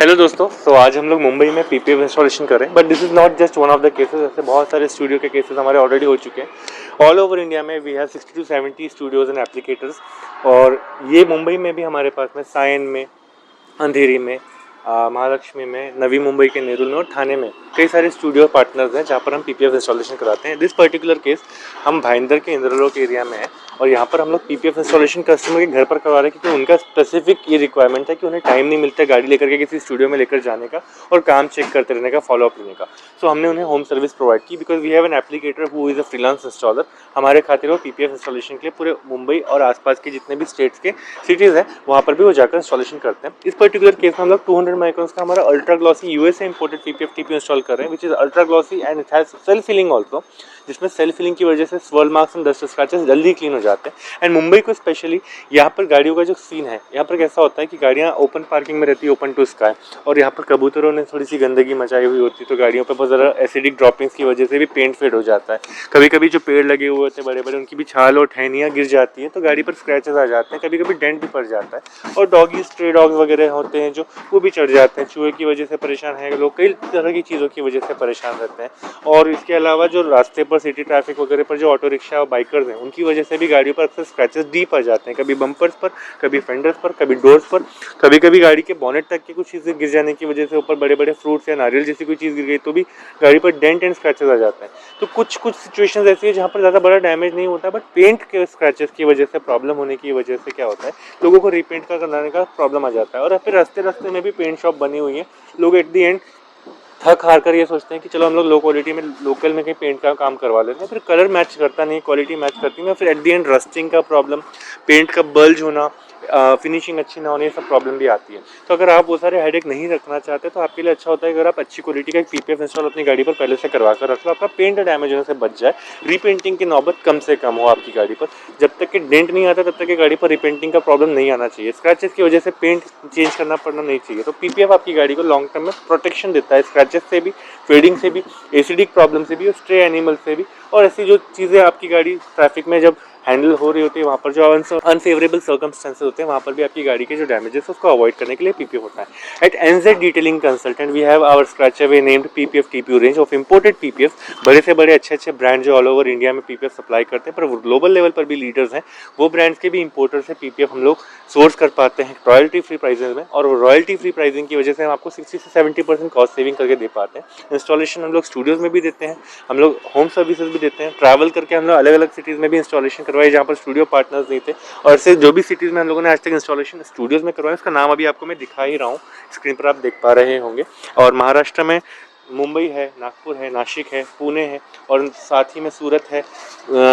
Hello दोस्तों, आज हम लोग मुंबई में पीपीएफ इंस्टॉलेशन कर रहे हैं, but this is not just one of the cases. ऐसे बहुत सारे स्टूडियो के केसेस हमारे ऑलरेडी हो चुके हैं। ऑल ओवर इंडिया में we have 60 to 70 studios and applicators. और ये मुंबई में भी हमारे पास में सायन में, अंधेरी में, महालक्ष्मी में, नवी मुंबई के नेरुल में और थाने में कई सारे स्टूडियो पार्टनर्स हैं जहाँ पर हम पीपीएफ इंस्टॉलेशन कराते हैं। दिस पर्टिकुलर केस हम भाईंदर के इंद्रलोक एरिया में है और यहाँ पर हम लोग पीपीएफ इंस्टॉलेशन कस्टमर के घर पर करवा रहे हैं, क्योंकि उनका स्पेसिफिक ये रिक्वायरमेंट है कि उन्हें टाइम नहीं मिलता गाड़ी लेकर के किसी स्टूडियो में लेकर जाने का और काम चेक करते रहने का, फॉलोअप लेने का। सो हमने उन्हें होम सर्विस प्रोवाइड की, because we have an applicator who is a freelance installer. हमारे खातिर वो पीपीएफ इंस्टॉलेशन के लिए पूरे मुंबई और आसपास के जितने भी स्टेट्स के सिटीज़ हैं वहाँ पर भी वो जाकर इंस्टॉलेशन करते हैं। इस पर्टिकुलर केस में हम लोग 200 माइक्रॉन्स का हमारा ultra glossy USA imported PPF TP install कर रहे हैं, which is ultra glossy and it has self filling also, जिसमें सेल्फ फिलिंग की वजह से swirl marks and dust scratches जल्दी क्लीन हो जाते हैं। एंड मुंबई को स्पेशली यहाँ पर गाड़ियों का जो सीन है, यहाँ पर कैसा होता है कि गाड़ियाँ ओपन पार्किंग में रहती है, ओपन टू स्काई, और यहाँ पर कबूतरों ने थोड़ी सी गंदगी मचाई हुई होती है, तो गाड़ियों पर बहुत ज़्यादा एसिडिक ड्रॉपिंग्स की वजह से भी पेंट फेड हो जाता है। कभी कभी जो पेड़ लगे हुए होते हैं बड़े बड़े, उनकी भी छाल और टहनियाँ गिर जाती है तो गाड़ी पर स्क्रैचेस आ जाते हैं, कभी कभी डेंट भी पड़ जाता है। और डॉगी, स्ट्रे डॉग्स वगैरह होते हैं जो वो भी चढ़ जाते हैं, चूहे की वजह से परेशान है लोग, कई तरह की चीज़ों की वजह से परेशान रहते हैं। और इसके अलावा जो रास्ते पर सिटी ट्रैफिक वगैरह पर जो ऑटो रिक्शा और बाइकर्स हैं, उनकी वजह से भी गाड़ियों पर अक्सर स्क्रैचेस डीप आ जाते हैं, कभी बम्पर्स पर, कभी फेंडर्स पर, कभी डोर्स पर, कभी कभी गाड़ी के बॉनेट तक की कुछ चीज़ें गिर जाने की वजह से, ऊपर बड़े बड़े फ्रूट्स या नारियल जैसी कोई चीज़ गिर गई तो भी गाड़ी पर डेंट एंड स्क्रैचेस आ जाते हैं। तो कुछ कुछ सिचुएशंस ऐसी है जहाँ पर ज़्यादा बड़ा डैमेज नहीं होता, बट पेंट के स्क्रैचेस की वजह से, प्रॉब्लम होने की वजह से क्या होता है, लोगों को रीपेंट का कराने का प्रॉब्लम आ जाता है। और फिर रास्ते रास्ते में भी पेंट शॉप बनी हुई है, लोग एट दी एंड थक हार कर ये सोचते हैं कि चलो हम लोग लो क्वालिटी में लोकल में कहीं पेंट का काम करवा लेते हैं, फिर कलर मैच करता नहीं, क्वालिटी मैच करती नहीं, फिर एट दी एंड रस्टिंग का प्रॉब्लम, पेंट का बल्ज होना, फिनिशिंग अच्छी ना होने, ये सब प्रॉब्लम भी आती है। तो अगर आप वो सारे हेडेक नहीं रखना चाहते तो आपके लिए अच्छा होता है अगर आप अच्छी क्वालिटी का एक पीपीएफ इंस्टॉल अपनी गाड़ी पर पहले से करवा कर रख लो, आपका पेंट डैमेज होने से बच जाए, रीपेंटिंग की नौबत कम से कम हो आपकी गाड़ी पर। जब तक कि डेंट नहीं आता तब तक कि गाड़ी पर रीपेंटिंग का प्रॉब्लम नहीं आना चाहिए, स्क्रैचेस की वजह से पेंट चेंज करना पड़ना नहीं चाहिए। तो पीपीएफ आपकी गाड़ी को लॉन्ग टर्म में प्रोटेक्शन देता है, स्क्रैचेस से भी, फेडिंग से भी, एसिडिक प्रॉब्लम से भी और स्ट्रे एनिमल से भी। और ऐसी जो चीज़ें आपकी गाड़ी ट्रैफिक में जब हैंडल हो रही होती है, वहाँ पर जो अनफेवरेबल सर्कमस्टेंसेस होते हैं, वहाँ पर भी आपकी गाड़ी के जो डैमेजेस है उसको अवॉइड करने के लिए पीपीएफ होता है। At NZ detailing consultant we have our scratch away named PPF TPU range of imported PPF. बड़े से बड़े अच्छे अच्छे ब्रांड जो ऑल ओवर इंडिया में पीपीएफ सप्लाई करते हैं, पर वो ग्लोबल लेवल पर भी लीडर्स हैं, वो ब्रांड्स के भी इंपोर्टर से पीपीएफ हम लोग सोर्स कर पाते हैं रॉयल्टी फ्री प्राइसिंग में। और रॉयल्टी फ्री प्राइसिंग की वजह से हम आपको 60 से 70% कॉस्ट सेविंग करके दे पाते हैं। इंस्टॉलेशन हम लोग स्टूडियोज में भी देते हैं, हम लोग होम सर्विसेज भी देते हैं, ट्रैवल करके हम लोग अलग अलग सिटीज़ में भी इंस्टॉलेशन करवाए जहाँ पर स्टूडियो पार्टनर्स नहीं थे। और ऐसे जो भी सिटीज़ में हम लोगों ने आज तक इंस्टॉलेशन स्टूडियोज़ में करवाया, उसका नाम अभी आपको मैं दिखा ही रहा हूँ, स्क्रीन पर आप देख पा रहे होंगे। और महाराष्ट्र में मुंबई है, नागपुर है, नासिक है, पुणे है, और साथ ही में सूरत है।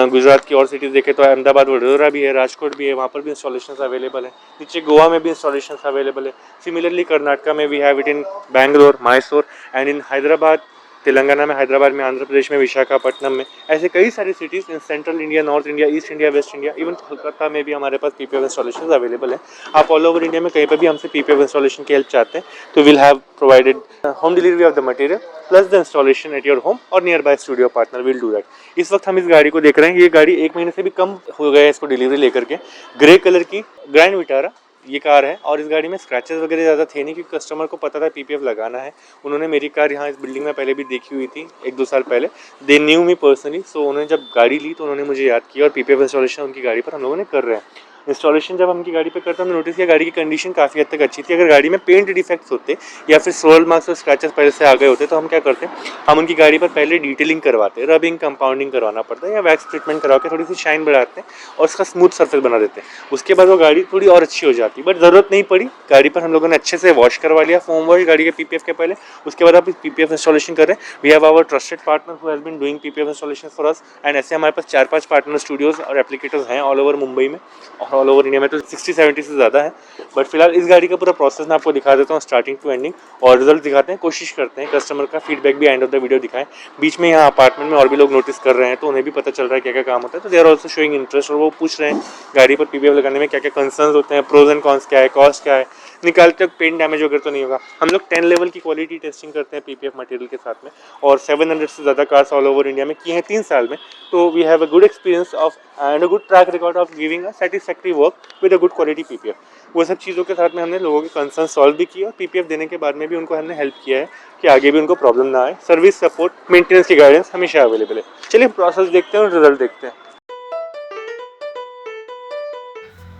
गुजरात की और सिटीज़ देखें तो अहमदाबाद, वडोदरा भी है, राजकोट भी है, वहाँ पर भी इंस्टॉलेशन अवेलेबल है। नीचे गोवा में भी इंस्टॉलेशन अवेलेबल है। सिमिलरली कर्नाटका में we have it in Bangalore, Mysore and in Hyderabad, Telangana में हैदराबाद में, आंध्र प्रदेश में विशाखापट्टनम में। ऐसे कई सारी cities in central India, north India, east India, waste India, even Kolkata में भी हमारे पास पीपीएफ इंस्टॉलेशन अवेलेबल है। आप ऑल ओवर इंडिया में कहीं पर भी हमसे पीपीएफ इंस्टॉलेशन की हेल्प चाहते हैं तो will have provided home delivery of the material plus the installation at your home और near by studio partner will do that. इस वक्त हम इस गाड़ी को देख रहे हैं, ये गाड़ी 1 महीने से भी कम हो गया है इसको डिलीवरी लेकर के। ग्रे कलर की ग्रैंड विटारा ये कार है, और इस गाड़ी में स्क्रैचेस वगैरह ज़्यादा थे नहीं, क्योंकि कस्टमर को पता था पीपीएफ लगाना है। उन्होंने मेरी कार यहाँ इस बिल्डिंग में पहले भी देखी हुई थी 1-2 साल पहले। दे न्यू मी पर्सनली, सो उन्होंने जब गाड़ी ली तो उन्होंने मुझे याद किया और पीपीएफ इंस्टॉलेशन उनकी गाड़ी पर हम लोगों ने कर रहे हैं। इंस्टॉलेशन जब हम उनकी गाड़ी पे करते हैं, हमने नोटिस किया गाड़ी की कंडीशन काफ़ी हद तक अच्छी थी। अगर गाड़ी में पेंट डिफेक्ट्स होते या फिर सोल मार्क्स और स्क्रैचेस पहले से आ गए होते तो हम क्या करते हैं, हम उनकी गाड़ी पर पहले डिटेलिंग करवाते, रबिंग, कंपाउंडिंग करवाना पड़ता है या वैक्स ट्रीटमेंट करवा के थोड़ी सी शाइन बढ़ाते हैं और उसका स्मूथ सरफेस बना देते हैं। उसके बाद वो गाड़ी थोड़ी और अच्छी हो जाती, बट ज़रूरत नहीं पड़ी। गाड़ी पर हम लोगों ने अच्छे से वॉश करवा लिया, फोम वॉश गाड़ी के पीपीएफ के पहले। उसके बाद आप पीपीएफ इंस्टॉलेशन कर रहे हैं। We have our trusted partner who has been doing PPF installation for us, and ऐसे हमारे पास 4-5 पार्टनर स्टूडियोज और एप्लीकेटर्स हैं ऑल ओवर मुंबई में, और ऑल ओवर इंडिया में तो 60-70 से ज़्यादा है। बट फिलहाल इस गाड़ी का पूरा प्रोसेस मैं आपको दिखा देता हूँ स्टार्टिंग टू एंडिंग, और रिजल्ट दिखाते हैं, कोशिश करते हैं कस्टमर का फीडबैक भी एंड ऑफ द वीडियो दिखाएं। बीच में यहाँ अपार्टमेंट में और भी लोग नोटिस कर रहे हैं तो उन्हें भी पता चल रहा है क्या क्या काम होता है, तो they are also showing interest, और वो पूछ रहे हैं गाड़ी पर पीपीएफ लगाने में क्या क्या कंसर्न्स होते हैं, प्रोज एंड कॉन्स क्या है, कॉस्ट क्या है, निकालते वक्त पेंट डैमेज वगैरह तो नहीं होगा। हम लोग 10 लेवल की क्वालिटी टेस्टिंग करते हैं पीपीएफ मटेरियल के साथ में, और 700 से ज़्यादा कार्स ऑल ओवर इंडिया में की हैं 3 साल में। तो we have a good experience of and a good track record of giving a satisfactory perfectly work with a good quality PPF. वो सब चीज़ों के साथ में हमने लोगों के कंसर्न सॉल्व भी किया और पीपीएफ देने के बाद में भी उनको हमने हेल्प किया है कि आगे भी उनको प्रॉब्लम ना आए। सर्विस सपोर्ट मेंटेनेंस की गाइडेंस हमेशा अवेलेबल है। चलिए प्रोसेस देखते हैं और रिजल्ट देखते हैं।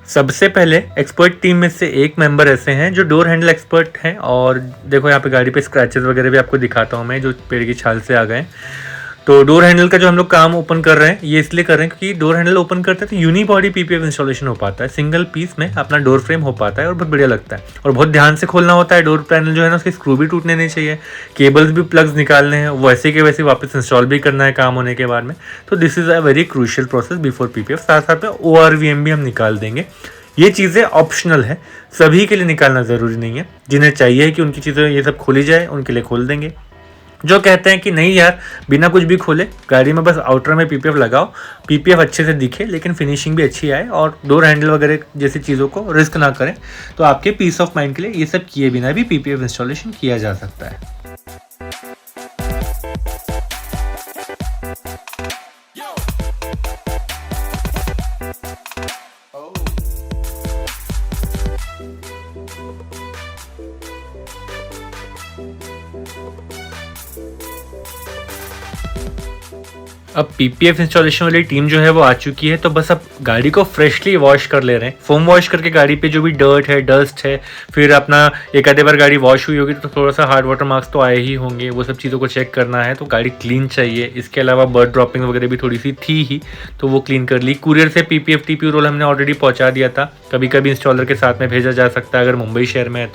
सबसे पहले एक्सपर्ट टीम में से एक मेंबर ऐसे हैं जो डोर हैंडल एक्सपर्ट हैं, और देखो यहाँ पे गाड़ी पे स्क्रैचेस वगैरह भी आपको दिखाता हूँ मैं, जो पेड़ की छाल से आ गए। तो डोर हैंडल का जो हम लोग काम ओपन कर रहे हैं ये इसलिए कर रहे हैं क्योंकि डोर हैंडल ओपन करते हैं तो यूनिबॉडी पीपीएफ इंस्टॉलेशन हो पाता है, सिंगल पीस में अपना डोर फ्रेम हो पाता है और बहुत बढ़िया लगता है। और बहुत ध्यान से खोलना होता है। डोर पैनल जो है ना उसके स्क्रू भी टूटने नहीं चाहिए, केबल्स भी प्लग्स निकालने हैं, वैसे के वैसे वापस इंस्टॉल भी करना है काम होने के बाद में। तो this is a very crucial process before PPF. साथ साथ में ORVM भी हम निकाल देंगे। ये चीज़ें ऑप्शनल है, सभी के लिए निकालना ज़रूरी नहीं है। जिन्हें चाहिए कि उनकी चीज़ें ये सब खोली जाए उनके लिए खोल देंगे। जो कहते हैं कि नहीं यार बिना कुछ भी खोले गाड़ी में बस आउटर में पीपीएफ लगाओ, पीपीएफ अच्छे से दिखे लेकिन फिनिशिंग भी अच्छी आए और डोर हैंडल वगैरह जैसी चीज़ों को रिस्क ना करें, तो आपके पीस ऑफ माइंड के लिए ये सब किए बिना भी पीपीएफ इंस्टॉलेशन किया जा सकता है। अब पीपीएफ इंस्टॉलेशन वाली टीम जो है वो आ चुकी है, तो बस अब गाड़ी को फ्रेशली वॉश कर ले रहे हैं। फोम वॉश करके गाड़ी पे जो भी डर्ट है, डस्ट है, फिर अपना एक आधे बार गाड़ी वॉश हुई होगी तो थोड़ा सा हार्ड वाटर मार्क्स तो आए ही होंगे, वो सब चीज़ों को चेक करना है। तो गाड़ी क्लीन चाहिए। इसके अलावा बर्ड ड्रॉपिंग वगैरह भी थोड़ी सी थी ही, तो वो क्लीन कर ली। कुरियर से पीपीएफ TPU रोल हमने ऑलरेडी पहुँचा दिया था। कभी कभी इंस्टॉलर के साथ में भेजा जा सकता है अगर मुंबई शहर में है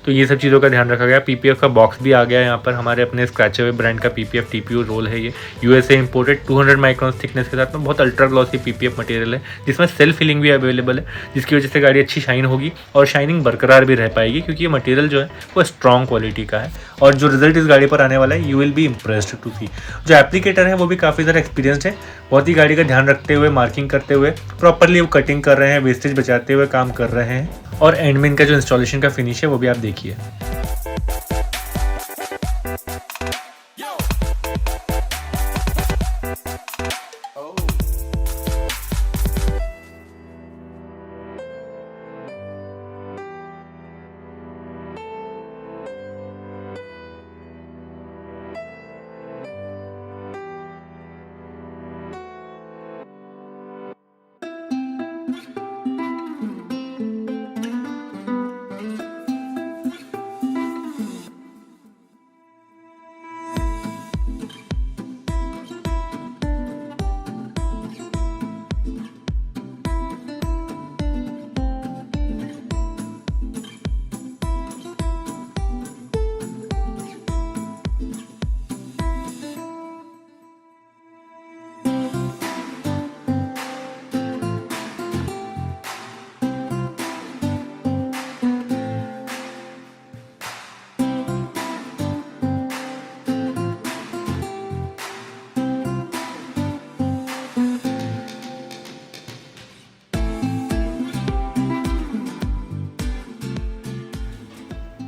तो ये सब चीज़ों का ध्यान रखा गया। पीपीएफ का बॉक्स भी आ गया यहाँ पर। हमारे अपने स्क्रैचअवे ब्रांड का पीपीएफ TPU रोल है ये, USA इंपोर्टेड, 200 माइक्रॉन थिकनेस के साथ में बहुत अल्ट्रा ग्लॉसी पीपीएफ मटेरियल है, जिसमें सेल्फ फिलिंग भी अवेलेबल है, जिसकी वजह से गाड़ी अच्छी शाइन होगी और शाइनिंग बरकरार भी रह पाएगी क्योंकि ये मटेरियल जो है वो स्ट्रॉन्ग क्वालिटी का है। और जो रिजल्ट इस गाड़ी पर आने वाला है, you will be impressed to see. जो एप्लीकेटर है वो भी काफ़ी ज़्यादा एक्सपीरियंस्ड है, बहुत ही गाड़ी का ध्यान रखते हुए, मार्किंग करते हुए प्रॉपरली वो कटिंग कर रहे हैं, वेस्टेज बचाते हुए काम कर रहे हैं। और एंड में इनका जो इंस्टॉलेशन का फिनिश है वो भी आप देखिए।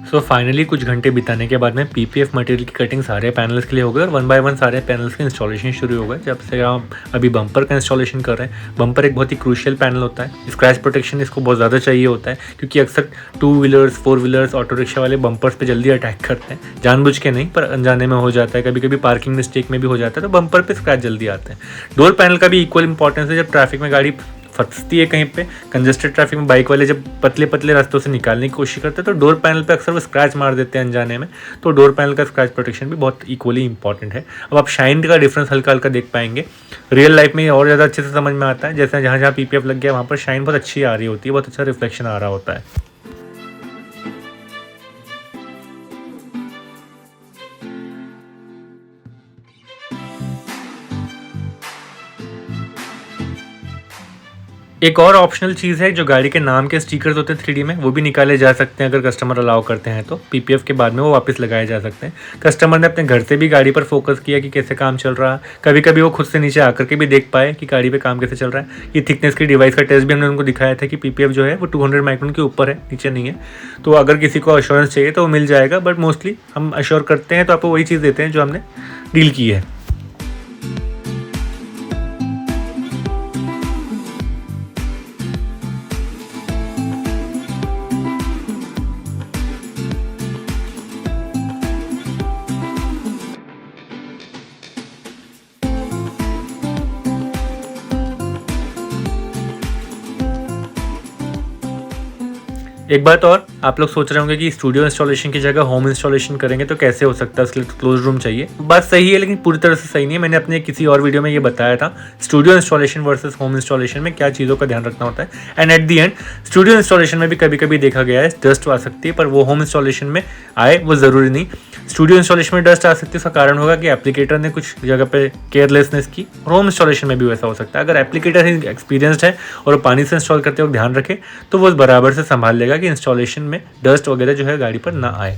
सो फाइनली कुछ घंटे बिताने के बाद में पीपीएफ मटेरियल की कटिंग सारे पैनल्स के लिए हो गई और 1 बाय 1 सारे पैनल्स के इंस्टॉलेशन शुरू हो गए। जब से हम अभी बम्पर का इंस्टॉलेशन कर रहे हैं। बम्पर एक बहुत ही क्रूशियल पैनल होता है, स्क्रैच प्रोटेक्शन इसको बहुत ज़्यादा चाहिए होता है क्योंकि अक्सर 2 व्हीलर्स 4 व्हीलर्स ऑटो रिक्शा वाले बम्पर्स पे जल्दी अटैक करते हैं, जानबूझ के नहीं पर अनजाने में हो जाता है, कभी कभी पार्किंग मिस्टेक में भी हो जाता है, तो बम्पर पे स्क्रैच जल्दी आते हैं। डोर पैनल का भी इक्वल इंपॉर्टेंस है। जब ट्रैफिक में गाड़ी फंसती है कहीं पे, कंजेस्टेड ट्रैफिक में बाइक वाले जब पतले पतले रास्तों से निकालने की कोशिश करते हैं तो डोर पैनल पे अक्सर वो स्क्रैच मार देते हैं अनजाने में। तो डोर पैनल का स्क्रैच प्रोटेक्शन भी बहुत इक्वली इंपॉर्टेंट है। अब आप शाइन का डिफरेंस हल्का हल्का देख पाएंगे। रियल लाइफ में और ज़्यादा अच्छे से समझ में आता है। जैसे जहाँ जहाँ पीपीएफ लग गया वहाँ पर शाइन बहुत अच्छी आ रही होती है, बहुत अच्छा रिफ्लेक्शन आ रहा होता है। एक और ऑप्शनल चीज़ है, जो गाड़ी के नाम के स्टिकर्स होते हैं 3D में, वो भी निकाले जा सकते हैं अगर कस्टमर अलाउ करते हैं तो। पीपीएफ के बाद में वो वापस लगाए जा सकते हैं। कस्टमर ने अपने घर से भी गाड़ी पर फोकस किया कि कैसे काम चल रहा है। कभी कभी वो खुद से नीचे आकर के भी देख पाए कि गाड़ी पे काम कैसे चल रहा है। ये थिकनेस की डिवाइस का टेस्ट भी हमने उनको दिखाया था कि पीपीएफ जो है वो 200 माइक्रोन के ऊपर है, नीचे नहीं है। तो अगर किसी को अश्योरेंस चाहिए तो वो मिल जाएगा, बट मोस्टली हम अश्योर करते हैं तो आपको वही चीज़ देते हैं जो हमने डील की है। एक बात और, आप लोग सोच रहे होंगे कि स्टूडियो इंस्टॉलेशन की जगह होम इंस्टॉलेशन करेंगे तो कैसे हो सकता है, उसके लिए क्लोज रूम चाहिए। बात सही है, लेकिन पूरी तरह से सही नहीं है। मैंने अपने किसी और वीडियो में ये बताया था studio installation versus home installation में क्या चीज़ों का ध्यान रखना होता है। And at the and studio installation में भी कभी कभी देखा गया है डस्ट आ सकती है, पर वो होम इंस्टॉलेशन में आए वो ज़रूरी नहीं। स्टूडियो इंस्टॉलेशन में डस्ट आ सकती है, उसका कारण होगा कि एप्लीकेटर ने कुछ जगह पे केयरलेसनेस की, और होम इंस्टॉलेशन में भी वैसा हो सकता है। अगर एप्लीकेटर एक्सपीरियंसड है और वो पानी से इंस्टॉल करते वक्त ध्यान रखे तो वो बराबर से संभाल लेगा कि इंस्टॉलेशन में डस्ट वगैरह जो है गाड़ी पर ना आए।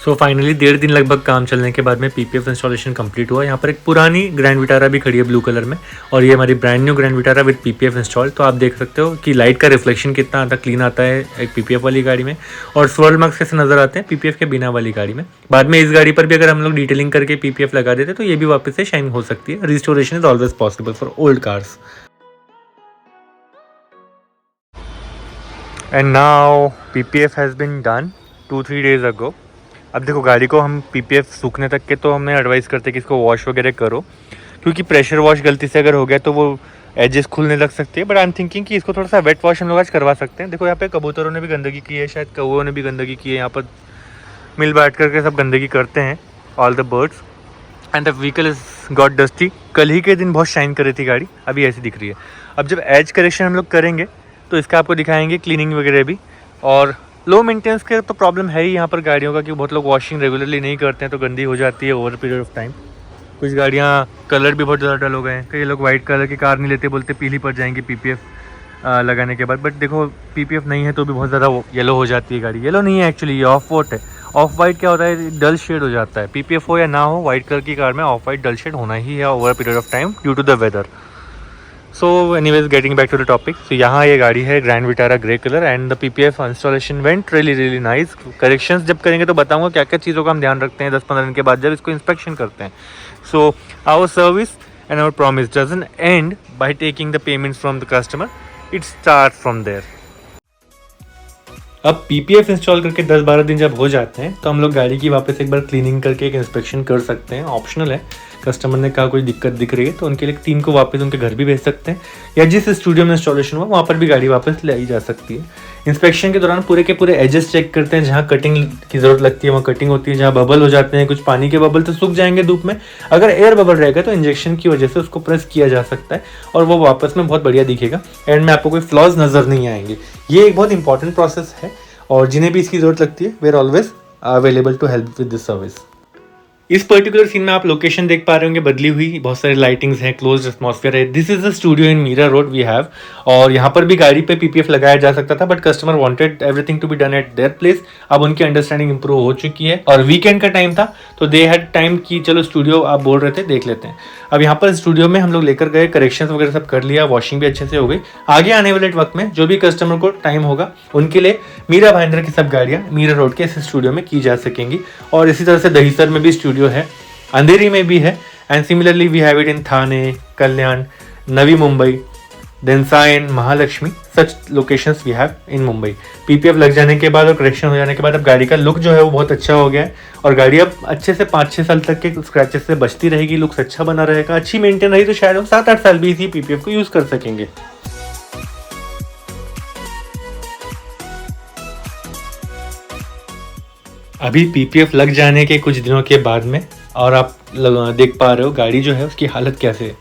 सो फाइनली 1.5 दिन लगभग काम चलने के बाद में पीपीएफ इंस्टॉलेशन कंप्लीट हुआ। यहाँ पर एक पुरानी ग्रैंड विटारा भी खड़ी है ब्लू कलर में, और ये हमारी brand new grand Vitara with PPF install. तो आप देख सकते हो कि लाइट का रिफ्लेक्शन कितना आता क्लीन आता है एक पीपीएफ वाली गाड़ी में, और स्वर्ल मार्क्स कैसे नजर आते हैं पीपीएफ के बिना वाली गाड़ी में। बाद में इस गाड़ी पर भी अगर हम लोग डिटेलिंग करके पीपीएफ लगा देते तो ये भी वापस से शाइन हो सकती है। Restoration is always possible for old cars. And now PPF has been done 2-3 days ago. अब देखो गाड़ी को हम पीपीएफ सूखने तक के तो हमें एडवाइस करते हैं कि इसको वॉश वगैरह करो, क्योंकि प्रेशर वॉश गलती से अगर हो गया तो वो एजेस खुलने लग सकती है। बट आई एम थिंकिंग कि इसको थोड़ा सा वेट वॉश हम लोग आज करवा सकते हैं। देखो यहाँ पे कबूतरों ने भी गंदगी की है, शायद कौओं ने भी गंदगी की है, यहाँ पर मिल बैठ करके सब गंदगी करते हैं, all the birds. And the vehicle is got dusty. कल ही के दिन बहुत शाइन कर रही थी गाड़ी, अभी ऐसी दिख रही है। अब जब एज करेक्शन हम लोग करेंगे तो इसका आपको दिखाएंगे क्लीनिंग वगैरह भी। और लो मेंटेनेंस का तो प्रॉब्लम है ही यहाँ पर गाड़ियों का, कि बहुत लोग वॉशिंग रेगुलरली नहीं करते हैं तो गंदी हो जाती है ओवर पीरियड ऑफ टाइम। कुछ गाड़ियाँ कलर भी बहुत ज़्यादा डल हो गए हैं, कई लोग वाइट कलर की कार नहीं लेते, बोलते पीली पड़ जाएंगी पीपीएफ लगाने के बाद। बट देखो पीपीएफ नहीं है तो भी बहुत ज़्यादा येलो हो जाती है गाड़ी। येलो नहीं है एक्चुअली, ये ऑफ वाइट है। ऑफ वाइट क्या होता है, डल शेड हो जाता है। पीपीएफ हो या ना हो, वाइट कलर की कार में ऑफ वाइट डल शेड होना ही है over period of time due to the weather. So anyways getting back to the topic, तो यहाँ ये गाड़ी है grand Vitara grey colour and the PPF installation went really nice. Corrections जब करेंगे तो बताऊंगा क्या क्या चीज़ों का हम ध्यान रखते हैं 10-15 दिन के बाद जब इसको इंस्पेक्शन करते हैं। So our service and our promise doesn't end by taking the payments from the customer, it start from there. अब पीपीएफ इंस्टॉल करके 10-12 दिन जब हो जाते हैं तो हम लोग गाड़ी की वापस एक बार क्लीनिंग करके एक इंस्पेक्शन कर सकते हैं, ऑप्शनल है। कस्टमर ने कहा कोई दिक्कत दिख रही है तो उनके लिए टीम को वापस उनके घर भी भेज सकते हैं, या जिस स्टूडियो में इंस्टॉलेशन हुआ वहाँ पर भी गाड़ी वापस ले आई जा सकती है। इंस्पेक्शन के दौरान पूरे के पूरे एजेस चेक करते हैं, जहाँ कटिंग की ज़रूरत लगती है वहाँ कटिंग होती है, जहाँ बबल हो जाते हैं, कुछ पानी के बबल तो सूख जाएंगे धूप में, अगर एयर बबल रहेगा तो इंजेक्शन की वजह से उसको प्रेस किया जा सकता है और वो वापस में बहुत बढ़िया दिखेगा। एंड में आपको कोई फ्लॉज नज़र नहीं आएंगे। ये एक बहुत इंपॉर्टेंट प्रोसेस है और जिन्हें भी इसकी ज़रूरत लगती है we are always available to help with this service. इस पर्टिकुलर सीन में आप लोकेशन देख पा रहे होंगे बदली हुई, बहुत सारे लाइटिंग्स हैं, क्लोज्ड एटमॉस्फेयर है। This is the studio in Mira Road we have, और यहाँ पर भी गाड़ी पे पीपीएफ लगाया जा सकता था but customer wanted everything to be done at their place. अब उनकी अंडरस्टैंडिंग इंप्रूव हो चुकी है और वीकेंड का टाइम था तो दे हैड टाइम कि चलो स्टूडियो आप बोल रहे थे देख लेते हैं। अब यहाँ पर स्टूडियो में हम लोग लेकर गए, करेक्शंस वगैरह सब कर लिया, वॉशिंग भी अच्छे से हो गई। आगे आने वाले वक्त में जो भी कस्टमर को टाइम होगा उनके लिए मीरा भाईंदर की सब गाड़ियाँ मीरा रोड के इस स्टूडियो में की जा सकेंगी। और इसी तरह से दहीसर में भी स्टूडियो है, अंधेरी में भी है, and similarly we have it in Thane, Kalyan, Navi Mumbai, then Sion, Mahalaxmi, such locations we have in Mumbai. PPF लग जाने के बाद और करेक्शन हो जाने के बाद अब गाड़ी का लुक जो है वो बहुत अच्छा हो गया है और गाड़ी अब अच्छे से 5-6 साल तक के स्क्रैचेस से बचती रहेगी, लुक्स अच्छा बना रहेगा, अच्छी मेंटेन रही तो शायद हम 7-8 साल भी इसी पीपीएफ को यूज़ कर सकेंगे। अभी पीपीएफ लग जाने के कुछ दिनों के बाद में और आप देख पा रहे हो गाड़ी जो है उसकी हालत कैसे है।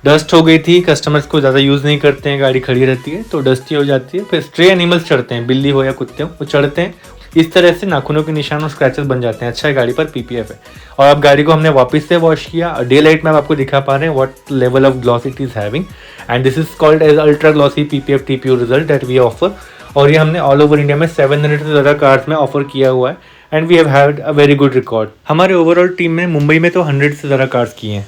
डस्ट हो गई थी, कस्टमर्स को ज़्यादा यूज़ नहीं करते हैं, गाड़ी खड़ी रहती है तो डस्टी हो जाती है। फिर स्ट्रे एनिमल्स चढ़ते हैं, बिल्ली हो या कुत्ते हो, वो चढ़ते हैं, इस तरह से नाखूनों के निशान और स्क्रैचेस बन जाते हैं। अच्छा है, गाड़ी पर पीपीएफ है। और अब गाड़ी को हमने वापस से वॉश किया, डे लाइट में आप आपको दिखा पा रहे हैं what level of gloss it is having, and this is called as ultra glossy PPF TPU result that we offer. और ये हमने ऑल ओवर इंडिया में 700 से ज़्यादा कार्स में ऑफर किया हुआ है, and we have had a very good record. हमारे ओवरऑल टीम में मुंबई में तो 100 से ज़्यादा कार्स किए हैं।